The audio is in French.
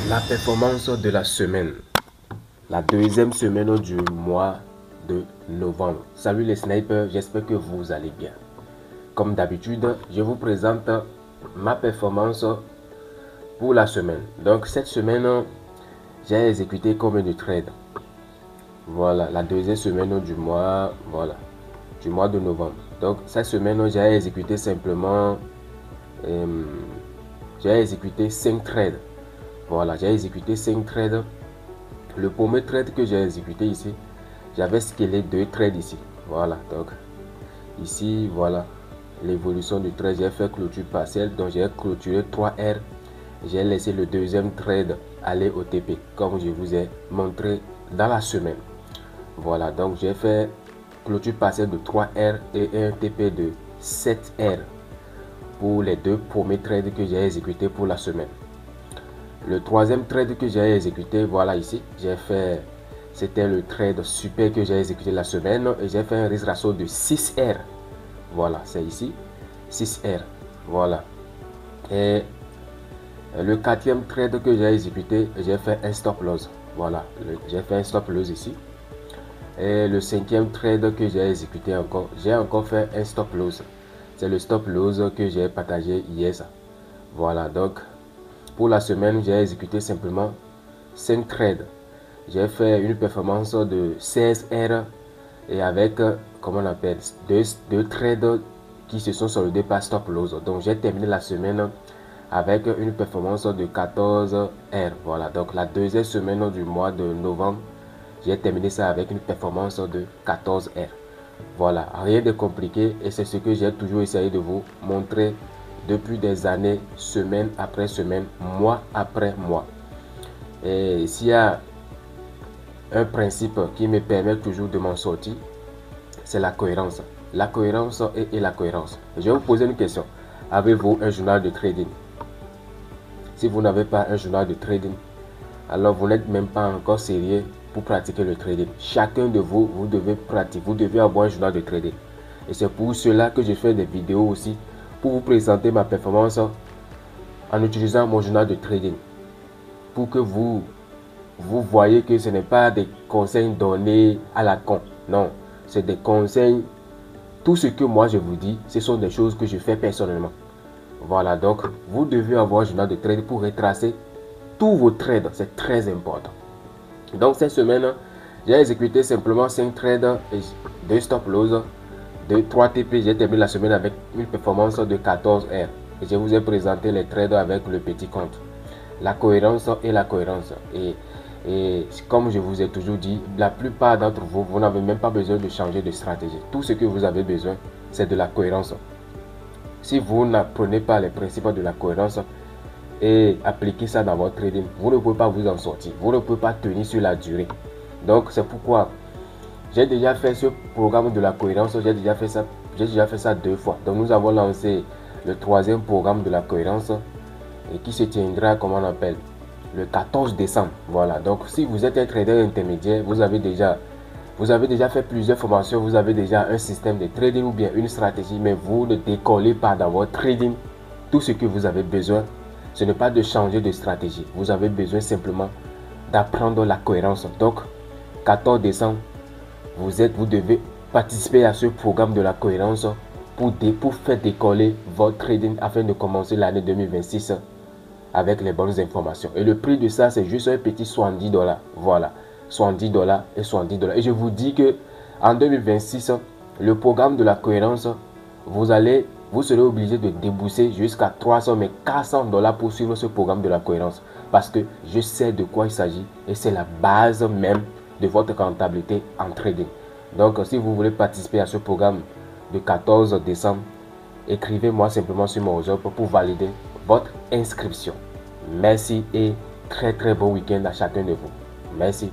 La performance de la semaine, la deuxième semaine du mois de novembre. Salut les snipers, j'espère que vous allez bien. Comme d'habitude, je vous présente ma performance pour la semaine. Donc cette semaine, j'ai exécuté combien de trades? Voilà, la deuxième semaine du mois, du mois de novembre. Donc cette semaine, j'ai exécuté simplement, j'ai exécuté 5 trades. Voilà, j'ai exécuté 5 trades. Le premier trade que j'ai exécuté ici, j'avais scalé 2 trades ici. Voilà, donc ici, voilà l'évolution du trade. J'ai fait clôture partielle, donc j'ai clôturé 3R. J'ai laissé le deuxième trade aller au TP, comme je vous ai montré dans la semaine. Voilà, donc j'ai fait clôture partielle de 3R et un TP de 7R pour les deux premiers trades que j'ai exécutés pour la semaine. Le troisième trade que j'ai exécuté, voilà ici, j'ai fait, c'était le trade super que j'ai exécuté la semaine et j'ai fait un risk ratio de 6R. Voilà, c'est ici, 6R. Voilà. Et le quatrième trade que j'ai exécuté, j'ai fait un stop loss. Voilà, j'ai fait un stop loss ici. Et le cinquième trade que j'ai exécuté encore, j'ai encore fait un stop loss. C'est le stop loss que j'ai partagé hier. Voilà, donc pour la semaine, j'ai exécuté simplement 5 trades. J'ai fait une performance de 16R et avec, comment on appelle, deux trades qui se sont soldés par stop loss. Donc j'ai terminé la semaine avec une performance de 14R. Voilà, donc la deuxième semaine du mois de novembre, j'ai terminé ça avec une performance de 14R. Voilà, rien de compliqué et c'est ce que j'ai toujours essayé de vous montrer depuis des années, semaine après semaine, mois après mois. Et s'il y a un principe qui me permet toujours de m'en sortir, c'est la cohérence. La cohérence et la cohérence. Je vais vous poser une question. Avez-vous un journal de trading? Si vous n'avez pas un journal de trading, alors vous n'êtes même pas encore sérieux pour pratiquer le trading. Chacun de vous, vous devez pratiquer, vous devez avoir un journal de trading. Et c'est pour cela que je fais des vidéos aussi, pour vous présenter ma performance en utilisant mon journal de trading. Pour que vous voyez que ce n'est pas des conseils donnés à la con. Non, c'est des conseils. Tout ce que moi je vous dis, ce sont des choses que je fais personnellement. Voilà, donc vous devez avoir un journal de trading pour retracer tous vos trades. C'est très important. Donc cette semaine, j'ai exécuté simplement 5 trades et 2 stop loss, 3 TP. J'ai terminé la semaine avec une performance de 14R. Et je vous ai présenté les trades avec le petit compte. La cohérence et la cohérence. Et comme je vous ai toujours dit, la plupart d'entre vous, vous n'avez même pas besoin de changer de stratégie. Tout ce que vous avez besoin, c'est de la cohérence. Si vous n'apprenez pas les principes de la cohérence et appliquez ça dans votre trading, vous ne pouvez pas vous en sortir. Vous ne pouvez pas tenir sur la durée. Donc c'est pourquoi j'ai déjà fait ce programme de la cohérence. J'ai déjà fait ça 2 fois. Donc nous avons lancé le 3e programme de la cohérence et qui se tiendra, comment on appelle, le 14 décembre. Voilà, donc si vous êtes un trader intermédiaire, vous avez déjà fait plusieurs formations, vous avez déjà un système de trading ou bien une stratégie, mais vous ne décollez pas dans votre trading. Tout ce que vous avez besoin, ce n'est pas de changer de stratégie. Vous avez besoin simplement d'apprendre la cohérence. Donc 14 décembre, vous devez participer à ce programme de la cohérence pour faire décoller votre trading afin de commencer l'année 2026 avec les bonnes informations. Et le prix de ça, c'est juste un petit $70. Voilà, $70 et $70. Et je vous dis que en 2026, le programme de la cohérence, vous serez obligé de débourser jusqu'à 300 mais $400 pour suivre ce programme de la cohérence. Parce que je sais de quoi il s'agit et c'est la base même de votre rentabilité en trading. Donc, si vous voulez participer à ce programme de 14 décembre, écrivez-moi simplement sur mon job pour valider votre inscription. Merci et très bon week-end à chacun de vous. Merci.